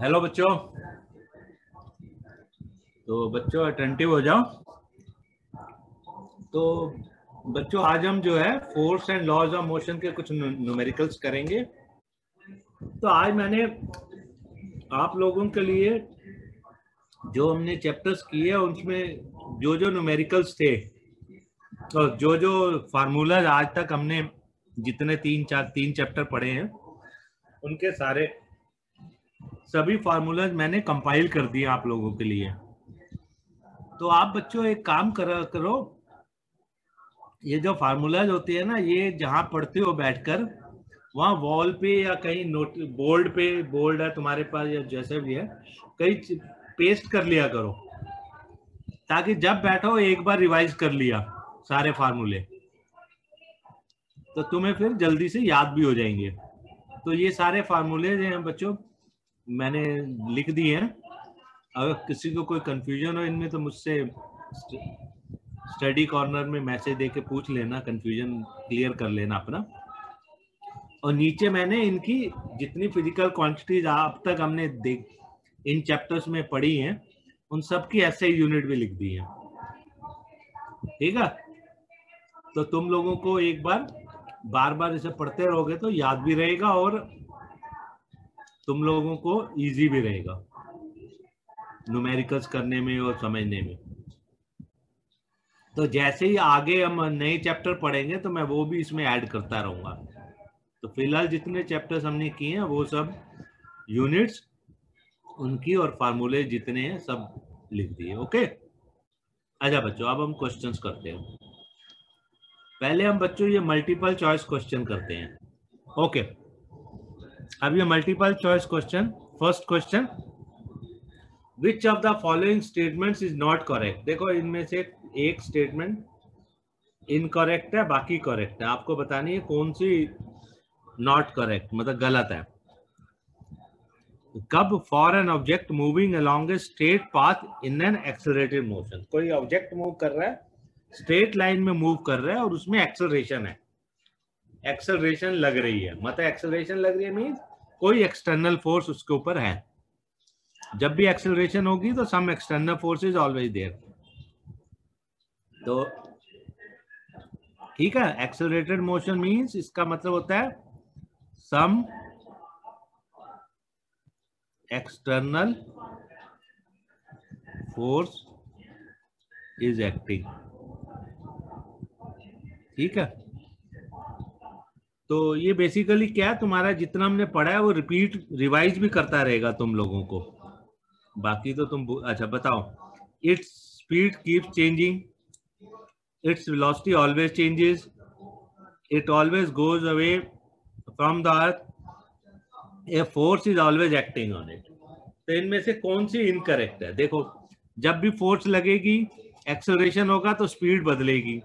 Hello बच्चों। तो बच्चों अटेंटिव हो जाओ। तो बच्चों आज हम जो है force and laws of motion के कुछ न्यूमेरिकल्स करेंगे। तो आज मैंने आप लोगों के लिए जो हमने चैप्टर्स किए उसमें जो जो न्यूमेरिकल्स थे तो जो जो फार्मूलाज आज तक हमने जितने तीन चैप्टर पढ़े हैं उनके सारे सभी फार्मूलाज मैंने कंपाइल कर दिए आप लोगों के लिए। तो आप बच्चों एक काम करो, ये जो फार्मूलाज होती है ना, ये जहां पढ़ते हो बैठकर वहां वॉल पे या कहीं नोट बोर्ड है तुम्हारे पास या जैसे भी है कहीं पेस्ट कर लिया करो, ताकि जब बैठो एक बार रिवाइज कर लिया सारे फार्मूले तो तुम्हें फिर जल्दी से याद भी हो जाएंगे। तो ये सारे फार्मूले जो हैं बच्चों मैंने लिख दिए हैं। अगर किसी को कोई कंफ्यूजन हो इनमें तो मुझसे स्टडी कॉर्नर में मैसेज देके पूछ लेना, कंफ्यूजन क्लियर कर लेना अपना। और नीचे मैंने इनकी जितनी फिजिकल क्वांटिटीज अब तक हमने इन चैप्टर्स में पढ़ी हैं उन सब की ऐसे यूनिट भी लिख दी है। ठीक है, तो तुम लोगों को एक बार बार इसे पढ़ते रहोगे तो याद भी रहेगा और तुम लोगों को इजी भी रहेगा न्यूमेरिकल्स करने में और समझने में। तो जैसे ही आगे हम नए चैप्टर पढ़ेंगे तो मैं वो भी इसमें ऐड करता रहूंगा। तो फिलहाल जितने चैप्टर्स हमने किए हैं वो सब यूनिट्स उनकी और फार्मूले जितने हैं सब लिख दिए। ओके, अच्छा बच्चों अब हम क्वेश्चंस करते हैं। पहले हम बच्चों ये मल्टीपल चॉइस क्वेश्चन करते हैं। ओके, अब ये multiple choice question, first question, which of the following statements is not correct. देखो इनमें से एक स्टेटमेंट इनकरेक्ट है, बाकी करेक्ट है। आपको बतानी है कौन सी नॉट करेक्ट मतलब गलत है। कब for an object moving along a straight path in an accelerated motion, कोई ऑब्जेक्ट मूव कर रहा है, स्ट्रेट लाइन में मूव कर रहा है और उसमें एक्सेलरेशन है, एक्सेलरेशन लग रही है, मतलब एक्सेलरेशन लग रही है मींस कोई एक्सटर्नल फोर्स उसके ऊपर है। जब भी एक्सेलरेशन होगी तो some external force is always there. तो ठीक है, एक्सेलरेटेड मोशन मींस इसका मतलब होता है some external force is acting. ठीक है, तो ये बेसिकली क्या है, तुम्हारा जितना हमने पढ़ा है वो रिवाइज भी करता रहेगा तुम लोगों को। बाकी तो तुम अच्छा बताओ, its speed keep changing, its velocity always changes, it always goes away from the earth, a force is always acting on it. तो इनमें से कौन सी इनकरेक्ट है? देखो जब भी फोर्स लगेगी एक्सेलरेशन होगा तो स्पीड बदलेगी,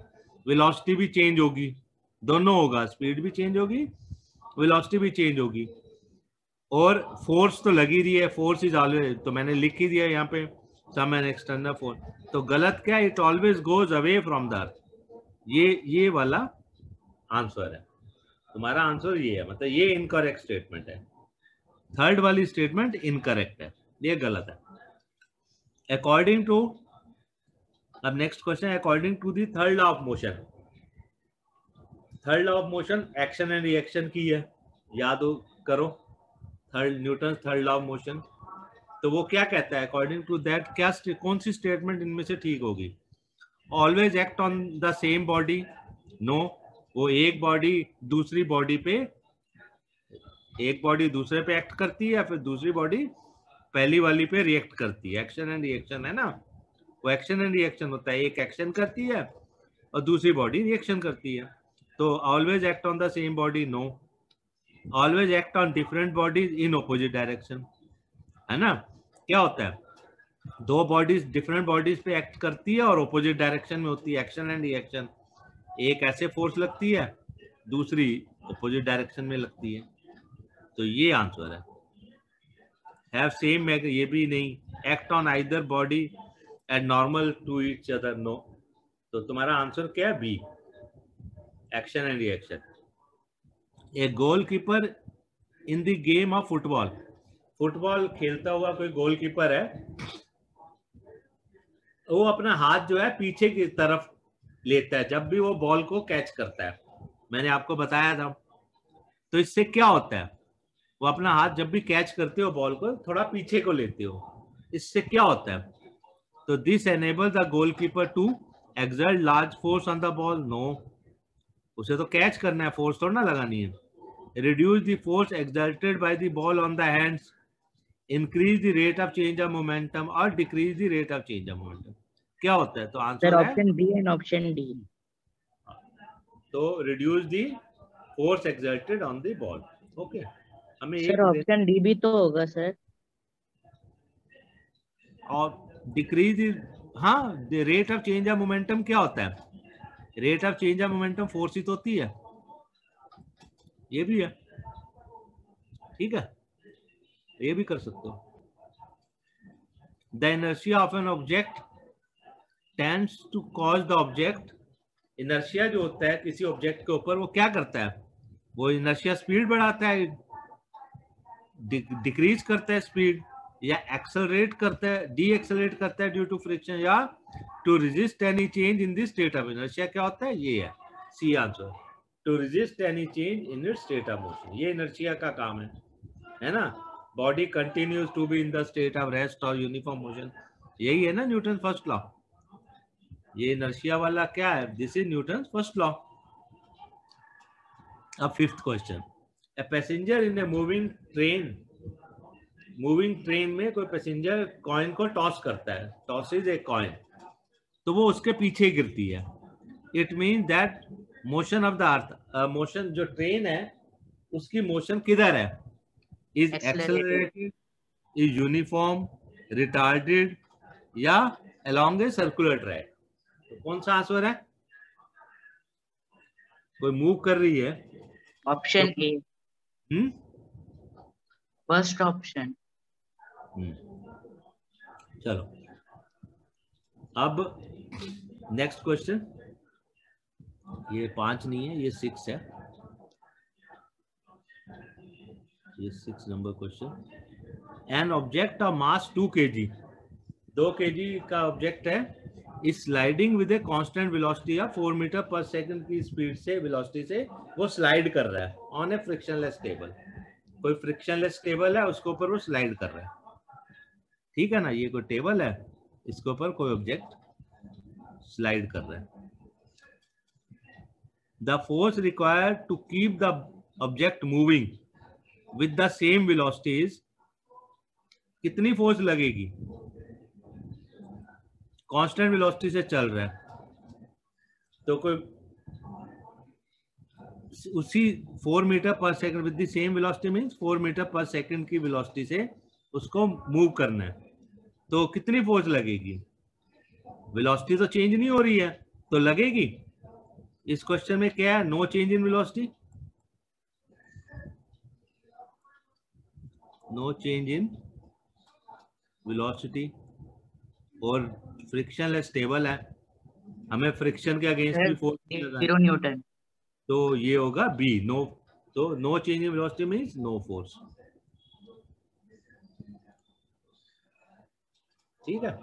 वेलोसिटी भी चेंज होगी, दोनों होगा, स्पीड भी चेंज होगी वेलोसिटी भी चेंज होगी। और फोर्स तो लगी रही है, फोर्स इज ऑलवेज, तो मैंने लिख ही दिया यहाँ पे सम एन एक्सटर्नल फोर्स। तो गलत क्या है? It always goes away from the earth. ये वाला आंसर है, तुम्हारा आंसर ये है, मतलब ये इनकरेक्ट स्टेटमेंट है। थर्ड वाली स्टेटमेंट इनकरेक्ट है, ये गलत है। अकॉर्डिंग टू, अब next question, according to the third law of motion. Third law of motion action and reaction की है, याद करो, Newton third law of motion. तो वो क्या कहता है? अकॉर्डिंग टू दैट क्या कौन सी स्टेटमेंट इनमें से ठीक होगी? Always act on the same body, no, वो एक बॉडी दूसरी बॉडी पे, एक बॉडी दूसरे पे एक्ट करती है या फिर दूसरी बॉडी पहली वाली पे रिएक्ट करती है। एक्शन एंड रिएक्शन है ना, वो एक्शन एंड रिएक्शन होता है, एक एक्शन करती है और दूसरी बॉडी रिएक्शन करती है। तो always act on the same body, no, always act on different bodies in opposite direction, है ना। क्या होता है, दो बॉडीज डिफरेंट बॉडीज पे एक्ट करती है और ऑपोजिट डायरेक्शन में होती है, एक्शन एंड रिएक्शन। एक ऐसे फोर्स लगती है, दूसरी ऑपोजिट डायरेक्शन में लगती है। तो ये आंसर है। हैव सेम, ये भी नहीं, act on either body and normal to each other, no. तो तुम्हारा आंसर क्या है? B, action and reaction. A goalkeeper in the game of football football खेलता हुआ कोई गोलकीपर है, वो अपना हाथ जो है पीछे की तरफ लेता है जब भी वो बॉल को कैच करता है, मैंने आपको बताया था। तो इससे क्या होता है, वो अपना हाथ जब भी कैच करते हो बॉल को थोड़ा पीछे को लेते हो, इससे क्या होता है, तो this enable the goalkeeper to exert large force on the ball. No, उसे तो कैच करना है, फोर्स थोड़ा ना लगानी है। Reduce the force exerted by the ball on the hands, increase the rate of change of momentum और decrease the rate of change of momentum. क्या होता है, तो सर आंसर है option B and option D. तो reduce the force exerted on the ball. Okay, हमें sir एक option D भी तो होगा सर। और डिक्रीज, हाँ, the rate of change of momentum क्या होता है, rate of change of momentum force ही तो होती है, ये भी है, ठीक है, ये भी कर सकते हो। The inertia of an object tends to cause the object, inertia जो होता है किसी ऑब्जेक्ट के ऊपर वो क्या करता है, वो इनर्शिया स्पीड बढ़ाता है, डिक्रीज करता है स्पीड, या एक्सेलरेट करता है, डी एक्सेलरेट करता है ड्यू टू फ्रिक्शन, या to resist any change in the state of inertia. क्या होता है, ये है C answer, to resist any change in its state of motion, ये इनर्शिया का काम है ना। Body continues to be in the state of rest और यूनिफॉर्म मोशन, यही है ना न्यूटन फर्स्ट लॉ, ये इनर्शिया वाला क्या है, this is Newton first law. अब fifth question, a passenger in A moving train में कोई पैसेंजर कॉइन को टॉस करता है, टॉस इज ए कॉइन, तो वो उसके पीछे गिरती है। It mean that motion of the earth, motion जो ट्रेन है उसकी मोशन किधर है, is accelerated, is uniform, retarded, या अलोंग ए सर्कुलर ट्रैक। तो कौन सा आंसर है, कोई मूव कर रही है, ऑप्शन ए, फर्स्ट ऑप्शन। चलो अब नेक्स्ट क्वेश्चन, ये 5 नहीं है, ये 6 है, ये 6 number question. An object of mass 2 kg, 2 kg का ऑब्जेक्ट है, इस sliding with a constant velocity या 4 मीटर पर सेकंड की स्पीड से, वेलोसिटी से वो स्लाइड कर रहा है ऑन ए फ्रिक्शनलेस टेबल, कोई फ्रिक्शनलेस टेबल है उसके ऊपर वो स्लाइड कर रहा है, ठीक है ना, ये कोई टेबल है इसके ऊपर कोई ऑब्जेक्ट स्लाइड कर रहा है। The force required to keep the object moving with the same velocities, कितनी फोर्स लगेगी, कांस्टेंट वेलोसिटी से चल रहा है तो कोई उसी 4 मीटर पर second with the same velocity means 4 metre पर सेकंड की वेलोसिटी से उसको मूव करना है, तो कितनी फोर्स लगेगी, वेलोसिटी तो चेंज नहीं हो रही है तो लगेगी। इस क्वेश्चन में क्या है, no change in velocity, no change in velocity, और फ्रिक्शनलेस टेबल है, हमें फ्रिक्शन के अगेंस्ट भी फोर्स लगाना है, 0 न्यूटन, तो ये होगा बी, नो, तो no change in velocity means no force, ठीक है,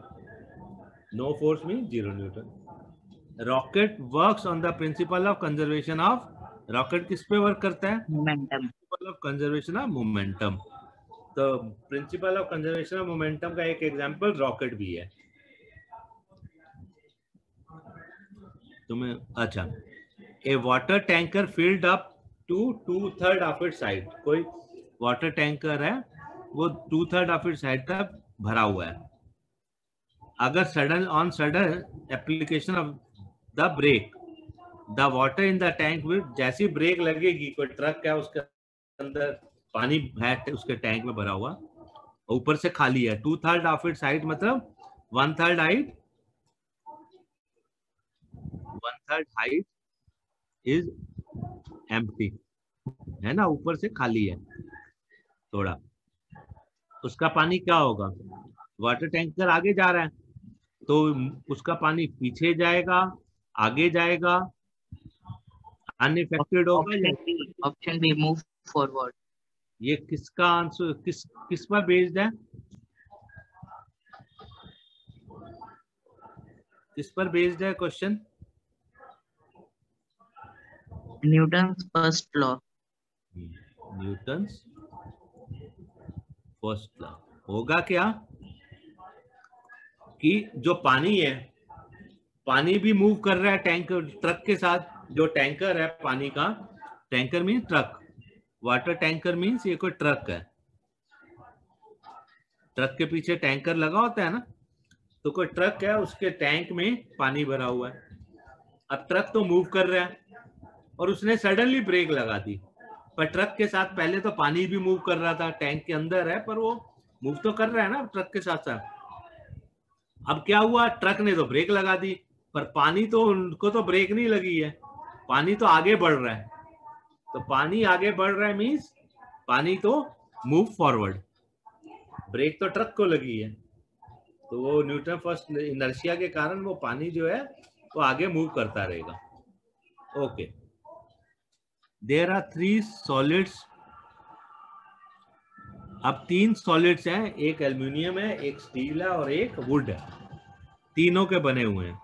no force means 0 newton. Rocket works on the principle of conservation of, rocket किस पे वर्क करता है, momentum, principle of conservation of momentum, तो principle of conservation of momentum का एक example rocket भी है। तुम्हें अच्छा, a water tanker filled up to 2/3 of its height, कोई वाटर टैंकर है वो 2/3 ऑफ इट्स हाइट तक भरा हुआ है, अगर sudden application of the brake, the water in the tank will, जैसी ब्रेक लगेगी, कोई ट्रक है उसके अंदर पानी है उसके टैंक में भरा हुआ, ऊपर से खाली है, 2/3 ऑफ इट्स हाइट मतलब 1/3 हाइट, 1/3 हाइट इज एम्प्टी, है ना, ऊपर से खाली है थोड़ा, उसका पानी क्या होगा, वाटर टैंकर आगे जा रहा है तो उसका पानी पीछे जाएगा, आगे जाएगा, अनइफेक्टेड होगा, ऑप्शन बी मूव फॉरवर्ड, ये किसका आंसर, किस पर बेस्ड है, किस पर बेस्ड है question? Newton's first law. Newton's first law. होगा क्या कि जो पानी है, पानी भी मूव कर रहा है टैंकर ट्रक के साथ। जो टैंकर है पानी का, tanker means truck, water tanker means ये कोई ट्रक है। ट्रक के पीछे टैंकर लगा होता है ना, तो कोई ट्रक है, उसके टैंक में पानी भरा हुआ है। अब ट्रक तो मूव कर रहा है और उसने सडनली ब्रेक लगा दी, पर ट्रक के साथ पहले तो पानी भी मूव कर रहा था, टैंक के अंदर है पर वो मूव तो कर रहा है ना ट्रक के साथ साथ। अब क्या हुआ, ट्रक ने तो ब्रेक लगा दी, पर पानी तो, उनको तो ब्रेक नहीं लगी है, पानी तो आगे बढ़ रहा है। तो पानी आगे बढ़ रहा है मीन्स पानी तो मूव फॉरवर्ड, ब्रेक तो ट्रक को लगी है, तो वो न्यूटन फर्स्ट इनर्शिया के कारण वो पानी जो है वो आगे मूव करता रहेगा। Okay, there are 3 solids. अब 3 सॉलिड्स हैं, एक एल्यूमिनियम है, एक स्टील है और एक वुड है, तीनों के बने हुए हैं।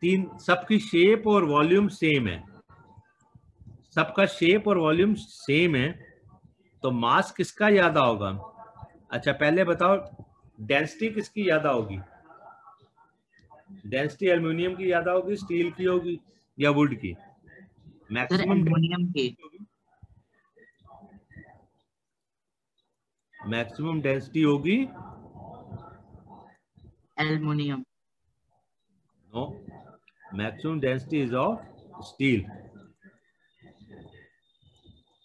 तीन, सबकी शेप और वॉल्यूम सेम है, सबका शेप और वॉल्यूम सेम है, तो मास किसका ज्यादा होगा? अच्छा पहले बताओ, डेंसिटी किसकी ज्यादा होगी? डेंसिटी एल्युमिनियम की ज्यादा होगी, स्टील की होगी या वुड की? सर मैक्सिमम एल्युमिनियम की। मैक्सिमम डेंसिटी होगी aluminium. No, maximum density is of steel.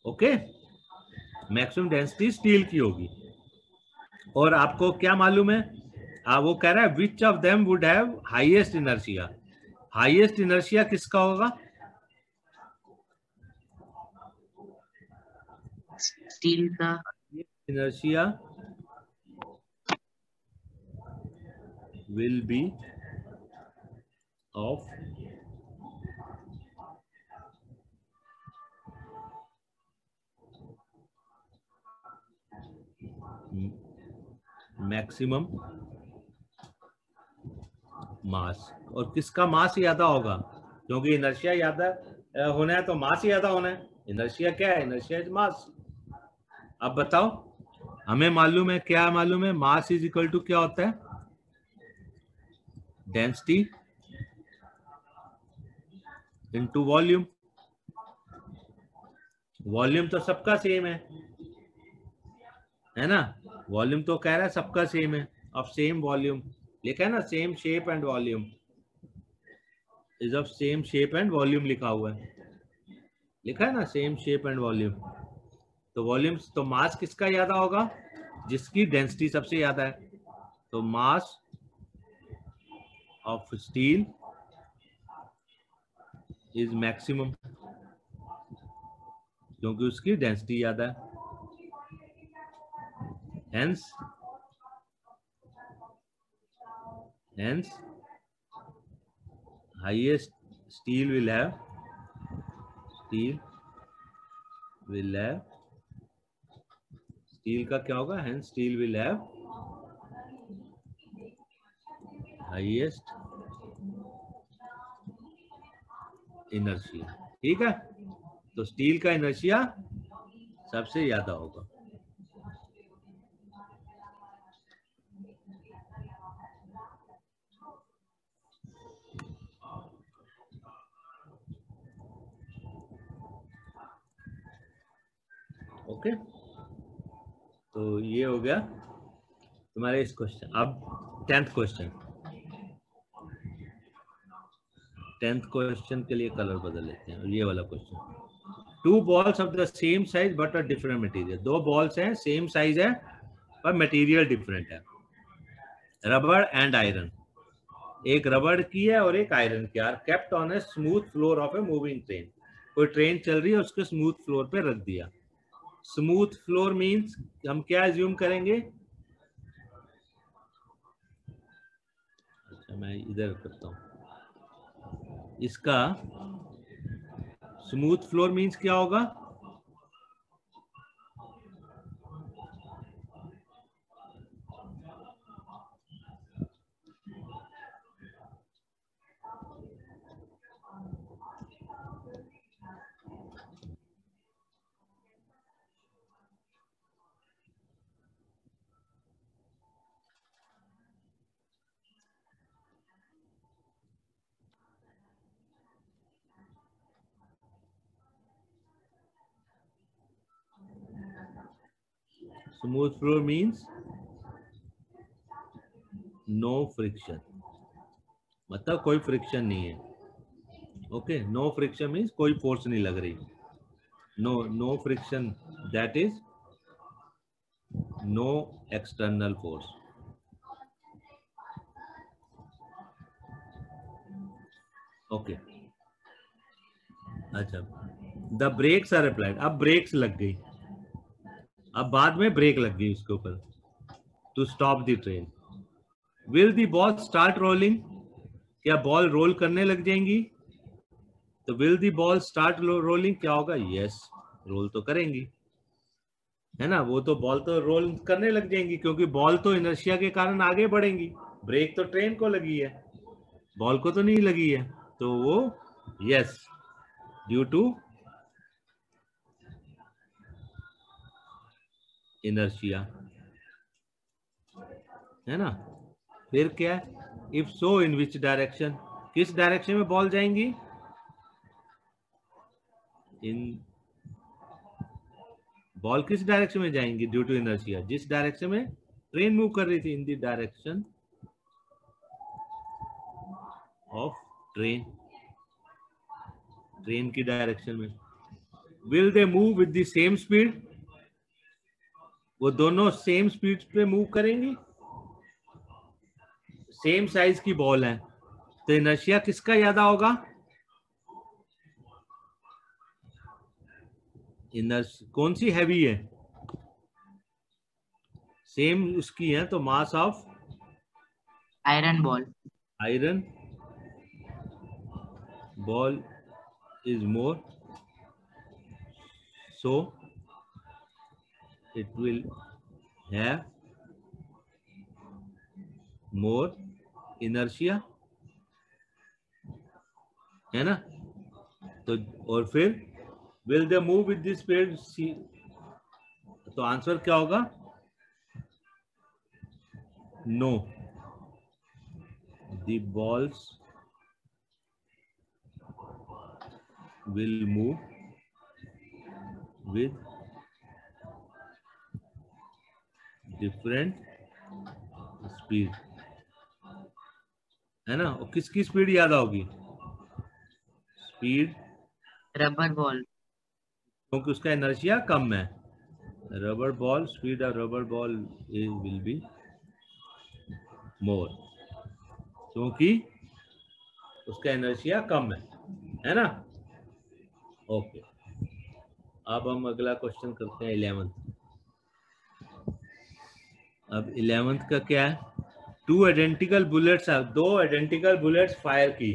Okay, maximum density steel की होगी। और आपको क्या मालूम है, वो कह रहा है which of them would have highest inertia. Highest inertia किसका होगा? स्टील का। Inertia will be of maximum mass. और किसका मास ज्यादा होगा? क्योंकि इनर्शिया ज्यादा होना है तो मास ज्यादा होना है। इनर्शिया क्या है? Inertia is mass. अब बताओ, हमें मालूम है, क्या मालूम है? मास इज इक्वल टू क्या होता है? Density into volume. वॉल्यूम तो सबका सेम है ना? वॉल्यूम तो कह रहा है सबका सेम है, ऑफ सेम वॉल्यूम, लिखा है ना, same shape and volume, is of same shape and volume लिखा हुआ है, लिखा है ना, सेम शेप एंड वॉल्यूम। तो वॉल्यूम, तो मास किसका ज्यादा होगा? जिसकी डेंसिटी सबसे ज्यादा है। तो mass of steel is maximum, क्योंकि उसकी डेंसिटी ज्यादा है। Hence highest steel will have steel का क्या होगा? Hence steel will have highest inertia. ठीक है, तो स्टील का इनर्शिया सबसे ज्यादा होगा। ओके, तो ये हो गया तुम्हारे इस क्वेश्चन। अब 10th क्वेश्चन। 10th क्वेश्चन के लिए कलर बदल लेते हैं। ये वाला question, 2 balls of the same size but a different material. 2 balls हैं, सेम साइज है पर मटेरियल डिफरेंट है। रबड़ एंड आयरन, एक रबड़ की है और एक आयरन की, are kept on a smooth floor of a moving train. कोई ट्रेन चल रही है, उसके स्मूथ फ्लोर पे रख दिया। स्मूथ फ्लोर मींस हम क्या एज्यूम करेंगे? अच्छा मैं इधर करता हूं, इसका स्मूथ फ्लोर मींस क्या होगा? Smooth floor means no friction, मतलब कोई फ्रिक्शन नहीं है. ओके, नो फ्रिक्शन मीन्स कोई फोर्स नहीं लग रही. No friction, that is no external force. Okay, अच्छा. द ब्रेक्स आर अप्लाइड, अब ब्रेक्स लग गई, अब बाद में ब्रेक लग गई उसके ऊपर to stop the train. Will the ball start rolling, क्या बॉल रोल करने लग जाएंगी? तो will the ball start rolling, क्या होगा? यस, रोल तो करेंगी, है ना. वो तो बॉल तो रोल करने लग जाएंगी क्योंकि बॉल तो इनर्शिया के कारण आगे बढ़ेंगी. ब्रेक तो ट्रेन को लगी है, बॉल को तो नहीं लगी है. तो वो यस, ड्यू टू इनर्शिया, है ना. फिर क्या है? If so in which direction, किस डायरेक्शन में बॉल जाएंगी? इन बॉल किस डायरेक्शन में जाएंगी ड्यू टू इनर्शिया? जिस डायरेक्शन में ट्रेन मूव कर रही थी, in the direction of train, train की डायरेक्शन में. Will they move with the same speed, वो दोनों सेम स्पीड पे मूव करेंगी. सेम साइज की बॉल है तो इनर्शिया किसका ज्यादा होगा? कौन सी हैवी है? सेम उसकी है तो mass of iron ball. Iron ball is more, so it will have more inertia, है ना. तो और फिर will they move with this speed? तो आंसर क्या होगा? No, the balls will move with different speed, है ना. और किसकी स्पीड ज्यादा होगी? Speed, rubber ball. क्योंकि उसका इनर्शिया कम है. Rubber ball, speed of rubber ball will be more, क्योंकि उसका इनर्शिया कम है ना. ओके, अब हम अगला क्वेश्चन करते हैं 11th. अब 11th का क्या है? टू आइडेंटिकल बुलेट्स, दो आइडेंटिकल बुलेट्स फायर की,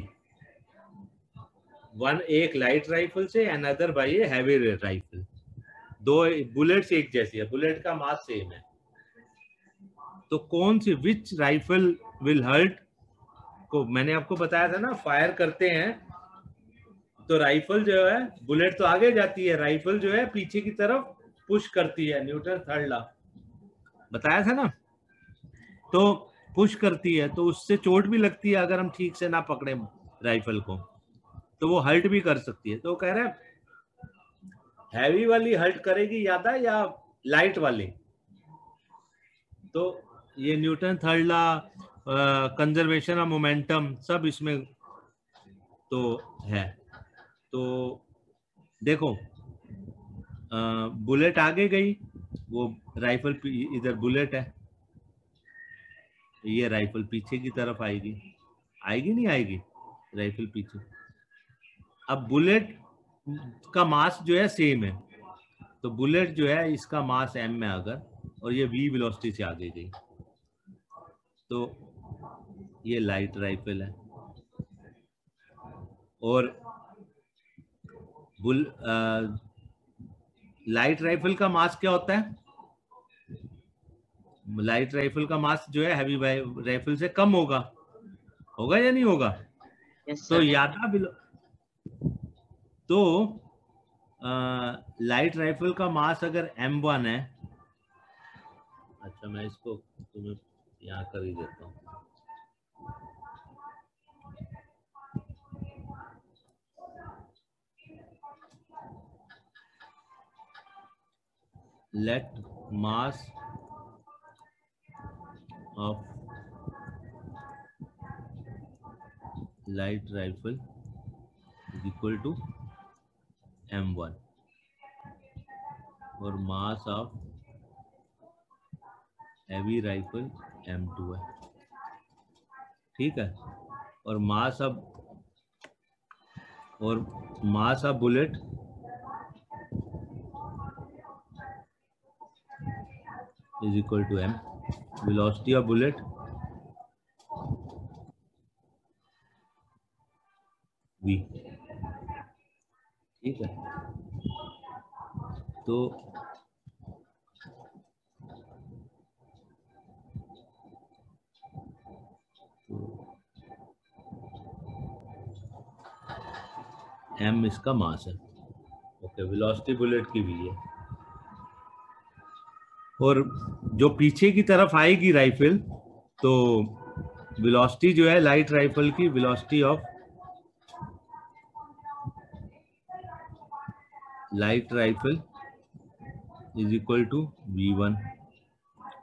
वन एक लाइट राइफल से, another by a heavy rifle. दो बुलेट्स एक जैसी है, बुलेट का मास सेम है, तो कौन सी, विच राइफल विल हर्ट को, मैंने आपको बताया था ना, फायर करते हैं तो राइफल जो है, बुलेट तो आगे जाती है, राइफल जो है पीछे की तरफ पुश करती है. न्यूटन थर्ड लॉ बताया था ना. तो पुश करती है तो उससे चोट भी लगती है अगर हम ठीक से ना पकड़े राइफल को, तो वो हर्ट भी कर सकती है. तो कह रहे हैं हैवी वाली हर्ट करेगी ज्यादा या लाइट वाली? तो ये Newton third law, conservation of momentum, सब इसमें तो है. तो देखो, बुलेट आगे गई, वो राइफल इधर बुलेट है, ये राइफल पीछे की तरफ आएगी, आएगी नहीं आएगी? राइफल पीछे. अब बुलेट का मास जो है सेम है, तो बुलेट जो है इसका मास m में अगर, और ये v वेलोसिटी से आगे गई, तो ये लाइट राइफल है. और लाइट राइफल का मास क्या होता है? लाइट राइफल का मास जो है हैवी राइफल से कम होगा, होगा या नहीं होगा? yes, तो ज्यादा तो लाइट राइफल का मास अगर m1 है, अच्छा मैं इसको तुम्हें यहाँ कर ही देता हूँ. let mass of light rifle is equal to m1 और mass of heavy rifle m2 है, ठीक है। और mass of bullet is equal to m, velocity of bullet v, ठीक है। तो m इसका मास है, ओके। वेलोसिटी बुलेट की भी है, और जो पीछे की तरफ आएगी राइफल, तो वेलोसिटी जो है लाइट राइफल की, velocity of light rifle is equal to v1,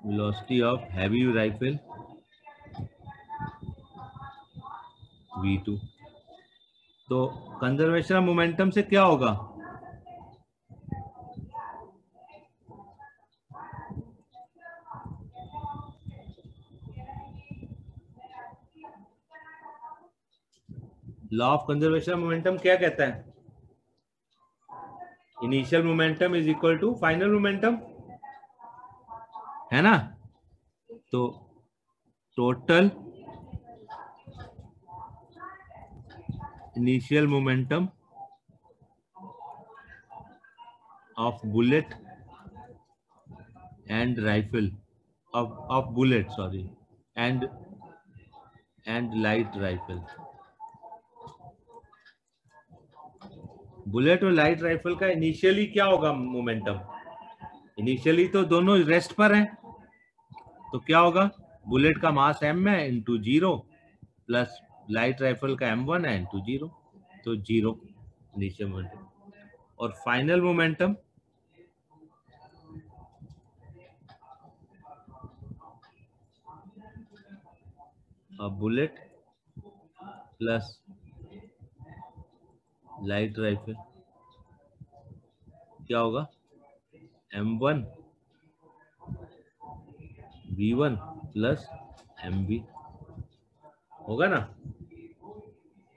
velocity of heavy rifle v2। तो कंजर्वेशन ऑफ मोमेंटम से क्या होगा? Law of conservation of momentum क्या कहता है? Initial momentum is equal to final momentum, है ना। तो total initial momentum of bullet and rifle of bullet, sorry, and light rifle. Bullet और लाइट राइफल का इनिशियली क्या होगा मोमेंटम? इनिशियली तो दोनों रेस्ट पर हैं, तो क्या होगा? बुलेट का मास m है इंटू 0 प्लस लाइट राइफल का m1 है इंटू 0, तो 0 इनिशियल मोमेंटम। और final momentum bullet plus light rifle क्या होगा? m1 v1 प्लस mv होगा ना।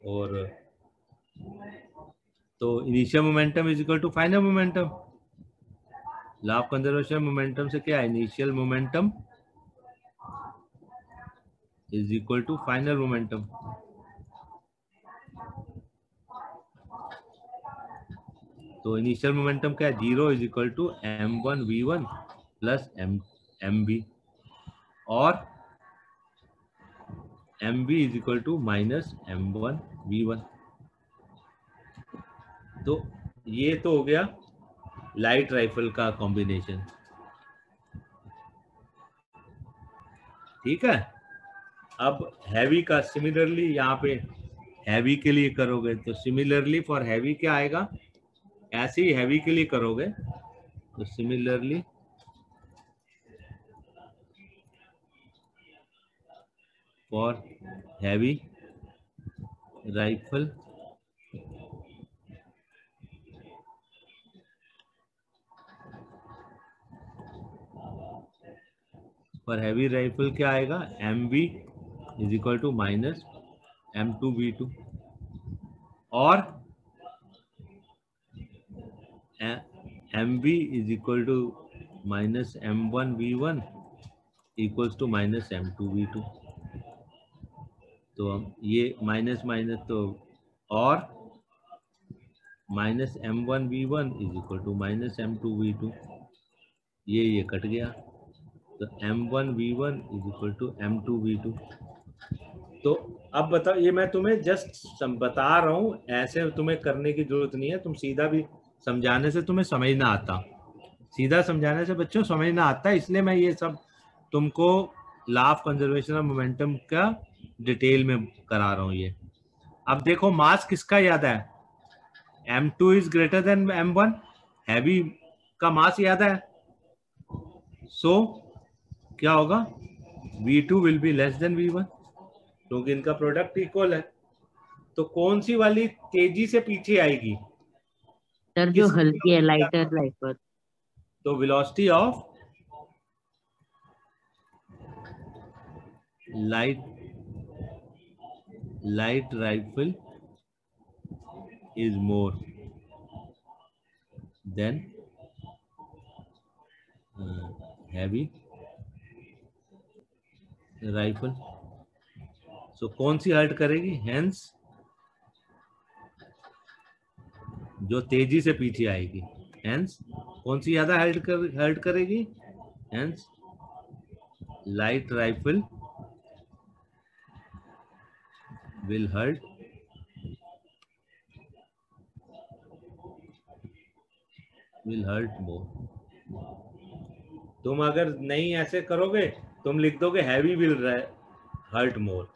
और तो initial momentum is equal to final momentum. Law of conservation momentum से क्या है? Initial momentum is equal to final momentum. तो इनिशियल मोमेंटम क्या है? 0 is equal to m1 v1 plus mv और mv is equal to minus m1 v1। तो ये तो हो गया लाइट राइफल का कॉम्बिनेशन, ठीक है। अब हैवी का सिमिलरली यहाँ पे हैवी के लिए करोगे तो सिमिलरली फॉर हैवी क्या आएगा? ऐसे ही हैवी के लिए करोगे तो सिमिलरली फॉर हैवी राइफल क्या आएगा? mv is equal to minus m2 v2 और mv is equal to minus m1 v1 equals to minus m2 v2। तो ये माइनस माइनस तो और minus m1 v1 is equal to minus m2 v2, ये cut गया, तो m1 v1 is equal to m2 v2। तो अब बताओ, ये मैं तुम्हें जस्ट बता रहा हूँ, ऐसे तुम्हें करने की जरूरत नहीं है। तुम सीधा भी समझाने से तुम्हें समझ ना आता, सीधा समझाने से बच्चों समझ ना आता, इसलिए मैं ये सब तुमको law of conservation of momentum का डिटेल में करा रहा हूँ ये। अब देखो मास किसका याद है? m2 is greater than m1, heavy का मास याद है। सो क्या होगा? V2 will be less than V1 क्योंकि इनका प्रोडक्ट इक्वल है। तो कौन सी वाली तेजी से पीछे आएगी? सर जो हल्की है, लाइटर राइफल। तो velocity of light rifle is more than heavy rifle. So कौन सी हर्ट करेगी? Hence जो तेजी से पीछे आएगी। Hence कौन सी ज्यादा हर्ट करेगी? Hence light rifle will hurt more. तुम अगर नहीं ऐसे करोगे, तुम लिख दोगे हैवी विल हर्ट मोर।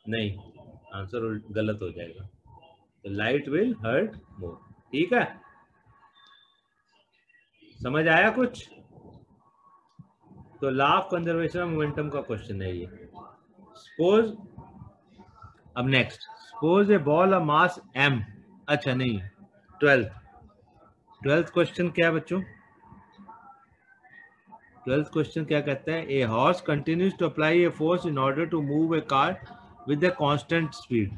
नहीं, आंसर गलत हो जाएगा। तो लाइट विल हर्ट मोर। ठीक है, समझ आया कुछ? तो law of conservation of momentum का क्वेश्चन है ये। सपोज, अब next, suppose A ball of mass m, अच्छा नहीं, 12th क्वेश्चन क्या है बच्चों? 12th क्वेश्चन क्या कहता है? A horse continues to apply a force in order to move a car with a constant speed.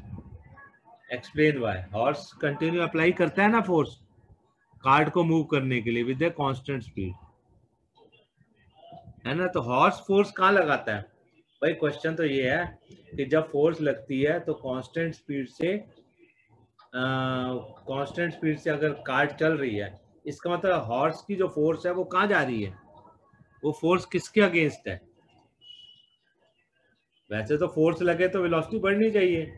Explain why. Horse continue apply करता है ना फोर्स कार्ड को मूव करने के लिए विद ए कांस्टेंट स्पीड, है ना? तो हॉर्स फोर्स कहाँ लगाता है भाई? क्वेश्चन तो ये है कि जब फोर्स लगती है तो कांस्टेंट स्पीड से अगर कार्ड चल रही है, इसका मतलब हॉर्स की जो फोर्स है वो कहाँ जा रही है? वो फोर्स किसके अगेंस्ट है? वैसे तो फोर्स लगे तो वेलोसिटी बढ़नी चाहिए,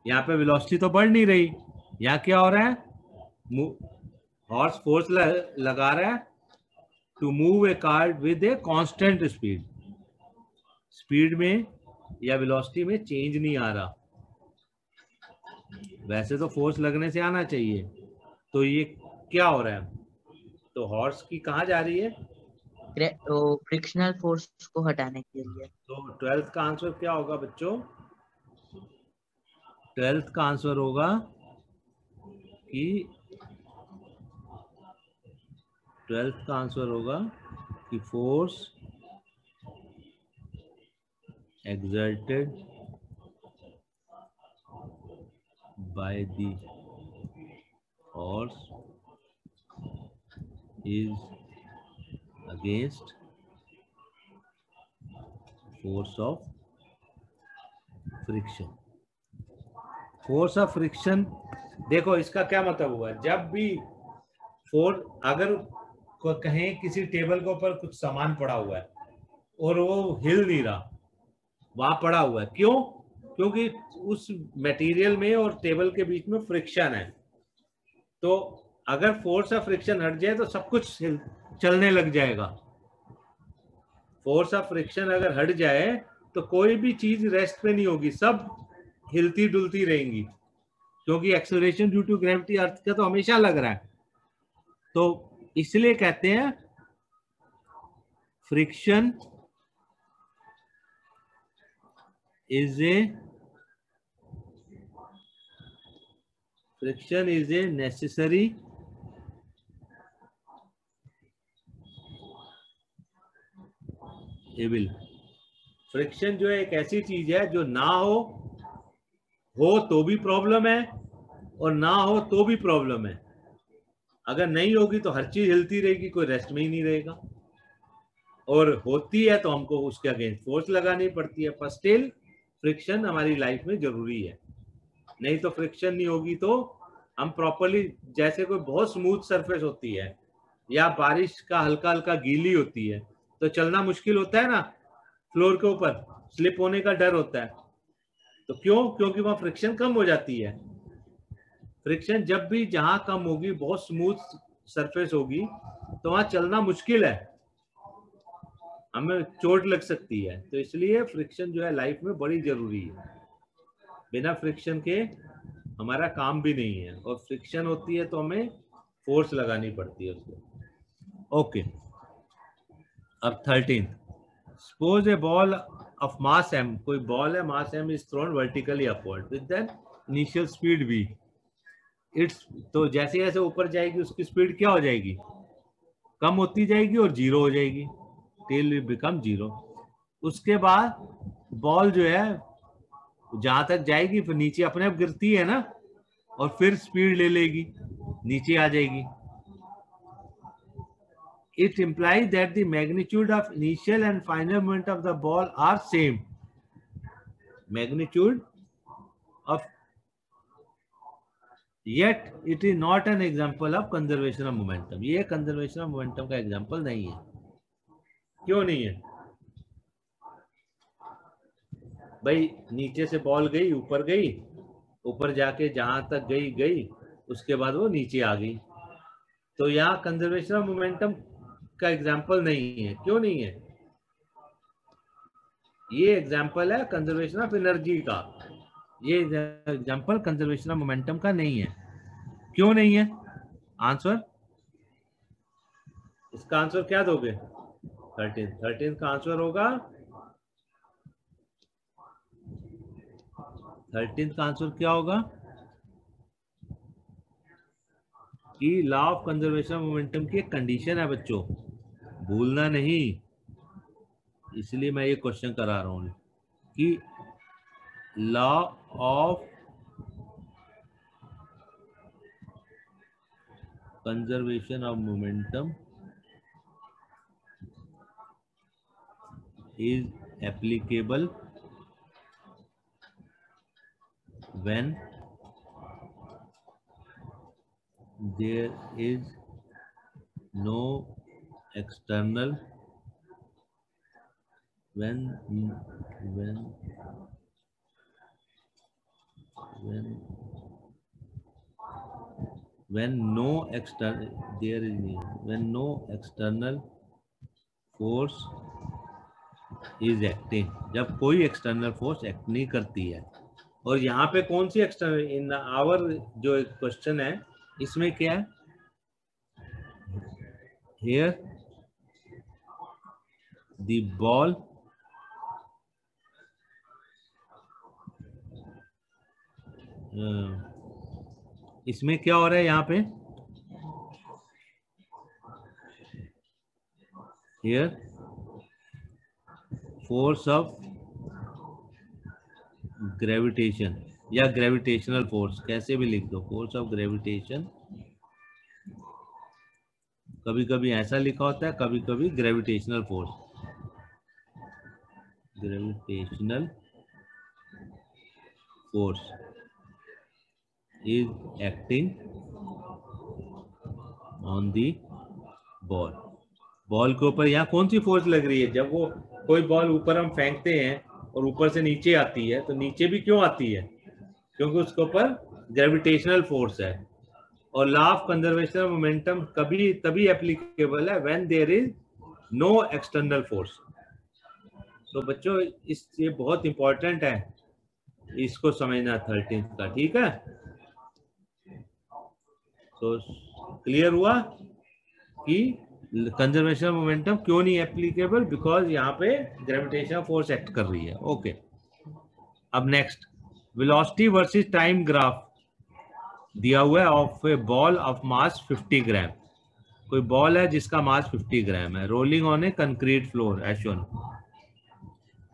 यहाँ पे वेलोसिटी तो बढ़ नहीं रही। यहाँ क्या हो रहा है? हॉर्स फोर्स लगा रहा है to move a car with a constant speed. Speed में या वेलोसिटी में चेंज नहीं आ रहा। वैसे तो फोर्स लगने से आना चाहिए। तो ये क्या हो रहा है? तो हॉर्स की कहाँ जा रही है? फ्रिक्शनल फोर्स को हटाने के लिए। तो 12th का आंसर क्या होगा बच्चों? 12th का आंसर होगा कि 12th का आंसर होगा कि force exerted by the horse is against force of friction. Force of friction, देखो इसका क्या मतलब हुआ? जब भी फोर्स, अगर कहें किसी टेबल के ऊपर कुछ सामान पड़ा हुआ है और वो हिल नहीं रहा, वहां पड़ा हुआ है, क्यों? क्योंकि उस मटेरियल में और टेबल के बीच में फ्रिक्शन है। तो अगर फोर्स ऑफ फ्रिक्शन हट जाए तो सब कुछ चलने लग जाएगा। फोर्स ऑफ फ्रिक्शन अगर हट जाए तो कोई भी चीज रेस्ट पे नहीं होगी, सब हिलती डुलती रहेंगी, क्योंकि एक्सेलरेशन ड्यू टू ग्रेविटी अर्थ का तो हमेशा लग रहा है। तो इसलिए कहते हैं friction is a necessary evil। Friction जो है एक ऐसी चीज है जो ना हो तो भी प्रॉब्लम है और ना हो तो भी प्रॉब्लम है। अगर नहीं होगी तो हर चीज हिलती रहेगी, कोई रेस्ट में ही नहीं रहेगा। और होती है तो हमको उसके अगेंस्ट फोर्स लगानी पड़ती है। पर स्टिल फ्रिक्शन हमारी लाइफ में जरूरी है। नहीं तो फ्रिक्शन नहीं होगी तो हम प्रॉपरली, जैसे कोई बहुत स्मूथ सरफेस होती है या बारिश का हल्का हल्का गीली होती है तो चलना मुश्किल होता है ना, फ्लोर के ऊपर स्लिप होने का डर होता है। तो क्यों? क्योंकि वहां फ्रिक्शन कम हो जाती है। फ्रिक्शन जब भी जहां कम होगी, बहुत स्मूथ सरफेस होगी, तो वहां चलना मुश्किल है, हमें चोट लग सकती है। तो इसलिए फ्रिक्शन जो है लाइफ में बड़ी जरूरी है। बिना फ्रिक्शन के हमारा काम भी नहीं है, और फ्रिक्शन होती है तो हमें फोर्स लगानी पड़ती है उसको। ओके, अब 13 suppose A ball of mass m, कोई बॉल है मास m is thrown vertically upward with that initial speed v. It's, तो जैसे जैसे ऊपर जाएगी उसकी स्पीड क्या हो जाएगी, कम होती जाएगी और जीरो हो जाएगी, टिल विल बिकम जीरो. उसके बाद बॉल जो है जहां तक जाएगी फिर नीचे अपने आप गिरती है ना, और फिर स्पीड ले लेगी, नीचे आ जाएगी. It implies that the magnitude of initial and final movement of the ball are same. Magnitude of, yet it is not an example of conservation of momentum. ये conservation of momentum का example नहीं है. क्यों नहीं है भाई? नीचे से बॉल गई, ऊपर गई, ऊपर जाके जहां तक गई, उसके बाद वो नीचे आ गई. तो यहाँ कंजर्वेशन ऑफ मोमेंटम का एग्जाम्पल नहीं है. क्यों नहीं है? ये एग्जाम्पल है कंजर्वेशन ऑफ एनर्जी का, ये एग्जाम्पल कंजर्वेशन ऑफ मोमेंटम का नहीं है. क्यों नहीं है? आंसर, इसका आंसर क्या दोगे? 13 का आंसर होगा, 13 का आंसर क्या होगा कि law of conservation of momentum की एक कंडीशन है बच्चों, भूलना नहीं. इसलिए मैं ये क्वेश्चन करा रहा हूं कि law of conservation of momentum is applicable when there is no external when no external there is when no external force is acting, जब कोई एक्सटर्नल फोर्स एक्ट नहीं करती है. और यहाँ पे कौन सी एक्सटर्नल, इन आवर जो क्वेश्चन है इसमें क्या है, हियर द बॉल इसमें क्या हो रहा है यहाँ पे, हियर फोर्स ऑफ ग्रेविटेशन या ग्रेविटेशनल फोर्स, कैसे भी लिख दो, फोर्स ऑफ ग्रेविटेशन. कभी कभी ऐसा लिखा होता है, कभी कभी gravitational force, gravitational force is acting on the ball. Ball के ऊपर यहाँ कौन सी फोर्स लग रही है? जब वो कोई बॉल ऊपर हम फेंकते हैं और ऊपर से नीचे आती है, तो नीचे भी क्यों आती है? क्योंकि उसके ऊपर ग्रेविटेशनल फोर्स है. और law of conservation of momentum कभी तभी एप्लीकेबल है when there is no external force. तो बच्चों ये बहुत इंपॉर्टेंट है, इसको समझना 13 का. ठीक है, तो क्लियर हुआ कि कंजर्वेशन ऑफ मोमेंटम क्यों नहीं एप्लीकेबल, बिकॉज यहाँ पे ग्रेविटेशनल फोर्स एक्ट कर रही है. ओके, अब next, velocity versus time graph दिया हुआ है of a ball of mass 50 gram. कोई बॉल है जिसका मास 50 ग्राम है, rolling on a concrete floor as shown.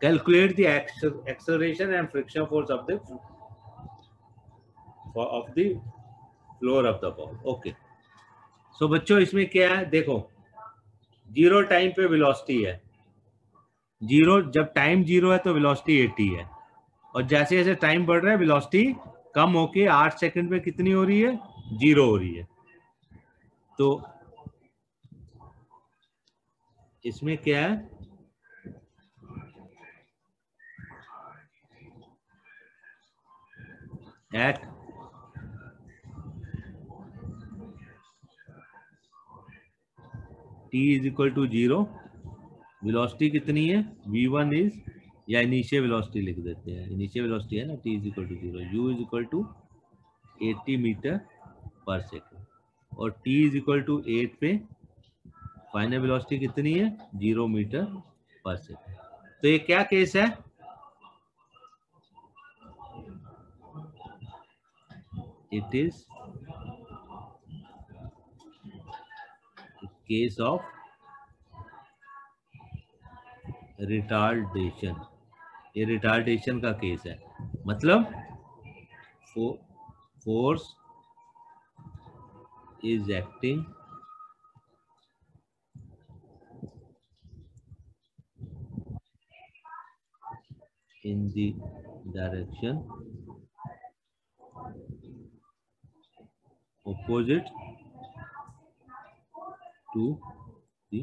Calculate the acceleration and friction force of the floor of the ball. Okay, so बच्चों इसमें क्या है, देखो जीरो टाइम पे वेलोसिटी है, जीरो, जब टाइम जीरो है तो वेलोसिटी 80 है, और जैसे जैसे टाइम बढ़ रहा है वेलोसिटी कम होके 8 सेकंड पे कितनी हो रही है, 0 हो रही है. तो इसमें क्या है, at t is equal to 0, velocity कितनी है, v1 इज, या इनिशियल वेलोसिटी लिख देते हैं, इनिशियल वेलोसिटी है ना, t is equal to 0, u is equal to 80 metre पर सेकेंड, और t इज इक्वल टू 8 पे फाइनल वेलोसिटी कितनी है, 0 मीटर पर सेकेंड। तो ये क्या केस है? It is case of retardation. ये रिटार्डेशन का केस है, मतलब force is acting in the direction opposite to the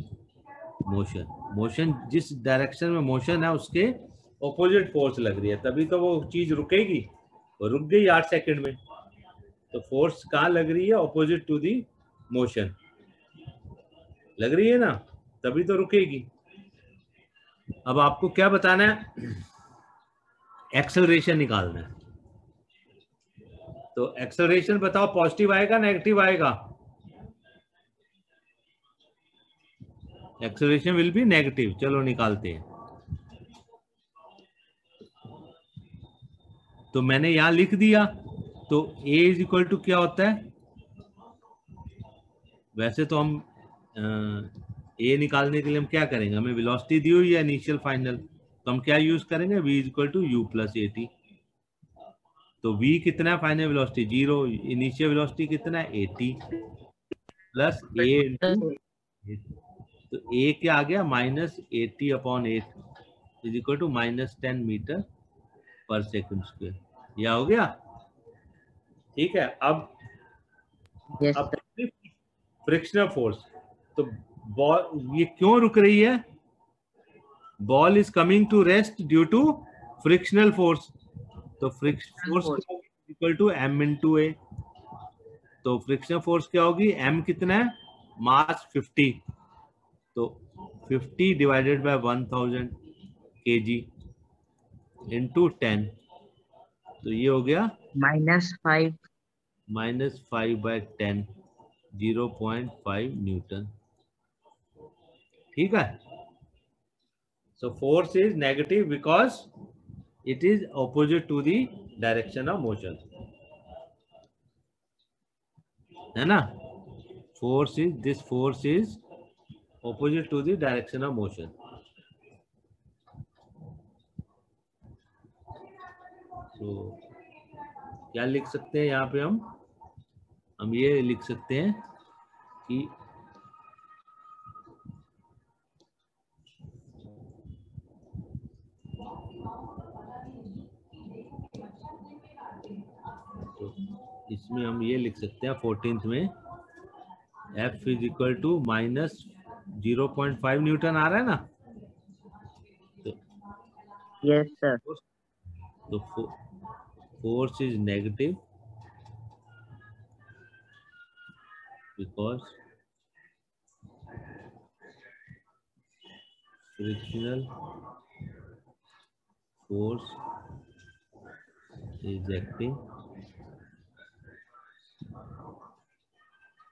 motion। Motion जिस डायरेक्शन में मोशन है उसके ऑपोजिट फोर्स लग रही है, तभी तो वो चीज रुकेगी। वो रुक गई 8 सेकंड में, तो फोर्स कहाँ लग रही है? ऑपोजिट टू दी मोशन लग रही है ना, तभी तो रुकेगी। अब आपको क्या बताना है? एक्सेलरेशन निकालना है। तो एक्सेलरेशन बताओ, पॉजिटिव आएगा नेगेटिव आएगा? Acceleration will be negative. चलो निकालते हैं। तो मैंने यहां लिख दिया, तो a इज इक्वल टू क्या होता है? वैसे तो हम a निकालने के लिए हम क्या करेंगे? हमें वेलोसिटी दी हुई है इनिशियल फाइनल, तो हम क्या यूज करेंगे? v is equal to u plus a t. तो v कितना है? फाइनल वेलोसिटी 0, इनिशियल वेलोसिटी कितना है? 80 प्लस a इंटू, तो a क्या आ गया? -80 upon 8 is equal to -10 metre पर सेकंड स्क्वायर। यह हो गया, ठीक है। अब फ्रिक्शनल फोर्स, तो बॉल ये क्यों रुक रही है? Ball is coming to rest due to frictional force. तो friction force equal to m into a. तो फ्रिक्शन फोर्स क्या होगी? m कितना है? मास 50, तो 50 डिवाइडेड बाय 1000 kg इंटू 10, तो ये हो गया -5 -5/10, 0.5 न्यूटन। ठीक है। So force is negative because it is opposite to the direction of motion, है ना? This force is opposite to the direction of motion. So क्या लिख सकते हैं यहाँ पे? हम ये लिख सकते हैं कि तो इसमें हम ये लिख सकते हैं 14th में F is equal to -0.5 newton आ रहा है ना? तो यस सर। तो force is negative because frictional force is acting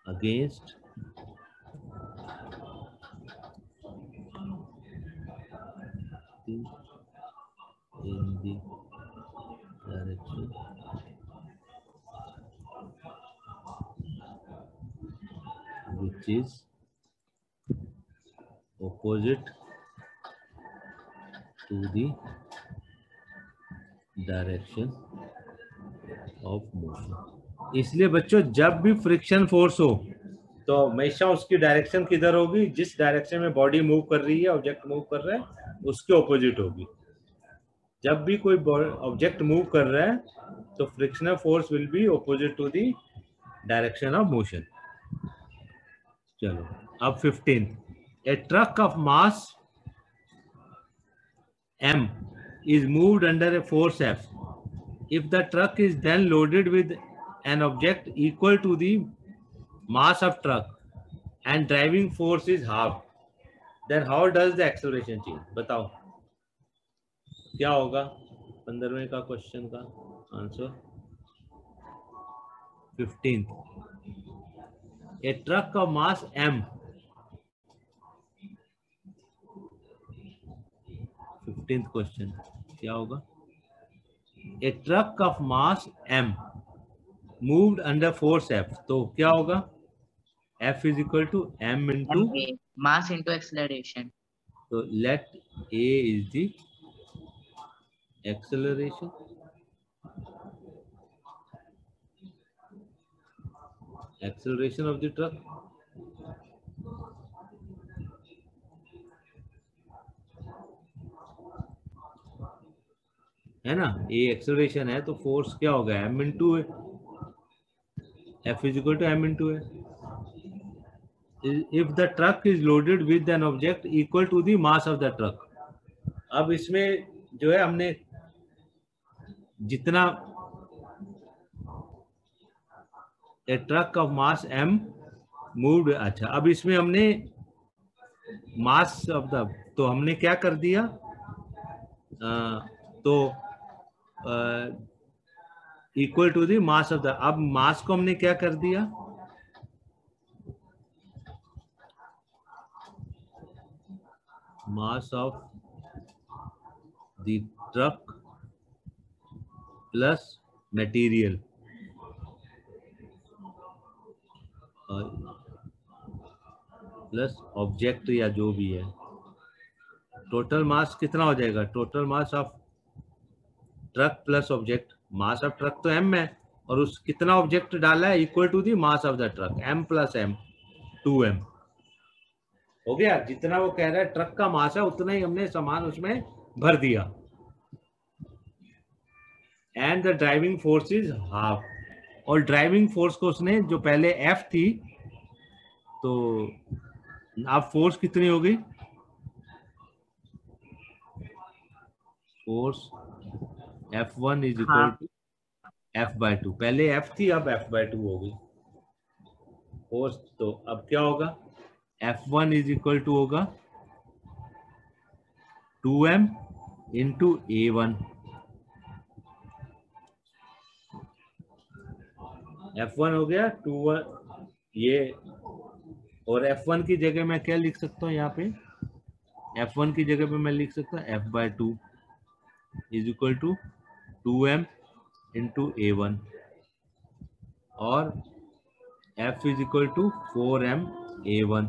against in the direction which is opposite to the direction of motion। इसलिए बच्चों जब भी फ्रिक्शन फोर्स हो तो हमेशा उसकी डायरेक्शन किधर होगी? जिस डायरेक्शन में बॉडी मूव कर रही है, ऑब्जेक्ट मूव कर रहा है, उसके ऑपोजिट होगी। जब भी कोई ऑब्जेक्ट मूव कर रहा है तो frictional force will be opposite to the direction of motion. चलो अब 15th, a truck of mass m is moved under a force F. If the truck is then loaded with an object equal to the mass of truck and driving force is half, then how does the acceleration change? बताओ क्या होगा? 15वें का question का answer 15th, a truck of mass m 15th question क्या होगा? A truck of mass m moved under force F, तो क्या होगा? F is equal to m into mass into acceleration. तो let a is the acceleration, acceleration of the truck. है ना, a acceleration है तो फोर्स क्या होगा? m इंटू है. F is equal to m into a. If the truck is loaded with an object equal to the mass of the truck. अब इसमें जो है हमने जितना a truck of mass m moved, अच्छा अब इसमें हमने mass of the, तो हमने क्या कर दिया? तो equal to the mass of the, अब मास को हमने क्या कर दिया? Mass of the truck plus material plus object या जो भी है. टोटल मास कितना हो जाएगा? Total mass of truck plus object. Mass of truck तो m है और उस कितना ऑब्जेक्ट डाला है? Equal to the mass of the truck, m plus m, 2m. हो गया. जितना वो कह रहा है ट्रक का मास है उतना ही हमने सामान उसमें भर दिया. And the driving force is half, और ड्राइविंग फोर्स को उसने जो पहले F थी तो अब फोर्स कितनी हो गई? Force F1 is equal to F/2. पहले F थी अब F/2 हो गई फोर्स. तो अब क्या होगा? F1 इज इक्वल टू होगा 2m इंटू A1. F1 हो गया 2 ये, और F1 की जगह मैं क्या लिख सकता हूँ यहाँ पे? F1 की जगह पे मैं लिख सकता हूँ F/2 is equal to 2m into A1, और F is equal to 4m A1.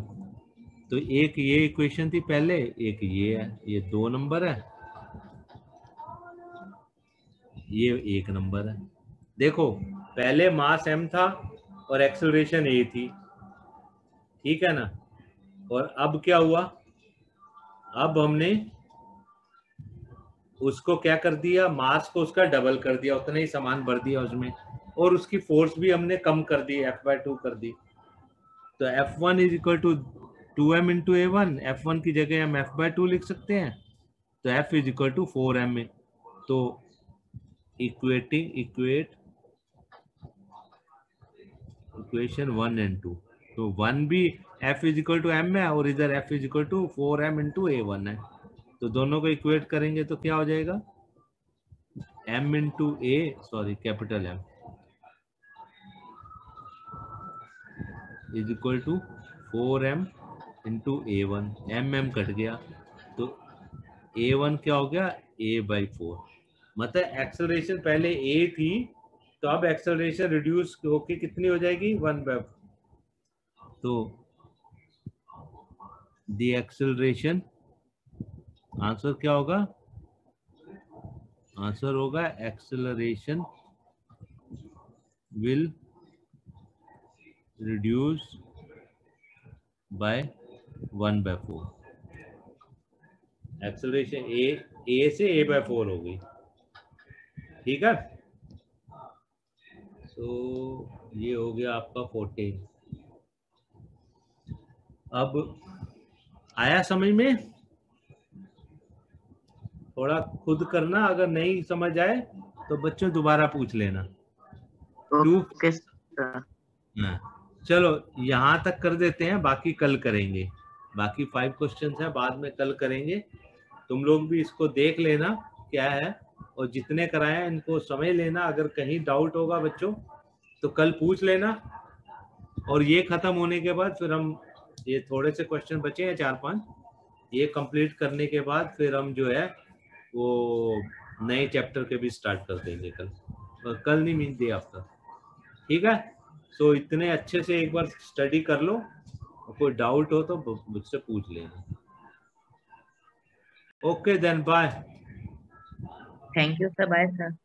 तो एक ये इक्वेशन थी पहले, एक ये है, ये 2 नंबर है, ये 1 नंबर है. देखो पहले मास m था और एक्सेलरेशन a थी, ठीक है ना. और अब क्या हुआ? अब हमने उसको क्या कर दिया? मास को उसका डबल कर दिया, उतना ही सामान भर दिया उसमें, और उसकी फोर्स भी हमने कम कर दी, F/2 कर दी. तो F1 is equal to 2m into A1. F1 की जगह हम F/2 लिख सकते हैं, तो F is equal to 4m में. तो इक्वेट इक्वेशन 1 एंड 2. तो 1 भी F is equal to m है और इधर F is equal to 4m into A1 है. तो दोनों को इक्वेट करेंगे तो क्या हो जाएगा? m into A, sorry capital M is equal to 4m into A1. m cut गया तो A1 क्या हो गया? A/4. मतलब एक्सेलरेशन पहले A थी तो अब एक्सेलरेशन रिड्यूस होके कितनी हो जाएगी? 1/4. तो द एक्सेलरेशन, आंसर क्या होगा? आंसर होगा acceleration will reduce by 1/4. Acceleration A से A/4 हो गई, ठीक है. तो ये हो गया आपका 14. अब आया समझ में? थोड़ा खुद करना, अगर नहीं समझ आए तो बच्चों दोबारा पूछ लेना. चलो यहाँ तक कर देते हैं, बाकी कल करेंगे. बाकी 5 क्वेश्चंस हैं, बाद में कल करेंगे. तुम लोग भी इसको देख लेना क्या है, और जितने कराए इनको समझ लेना. अगर कहीं डाउट होगा बच्चों तो कल पूछ लेना. और ये खत्म होने के बाद फिर हम, ये थोड़े से क्वेश्चन बचे हैं 4-5, ये कंप्लीट करने के बाद फिर हम जो है वो नए चैप्टर के भी स्टार्ट कर देंगे कल नहीं मीन डे आफ्टर। ठीक है, सो इतने अच्छे से एक बार स्टडी कर लो, कोई डाउट हो तो मुझसे पूछ लेना। Okay then bye. Thank you sir, bye sir.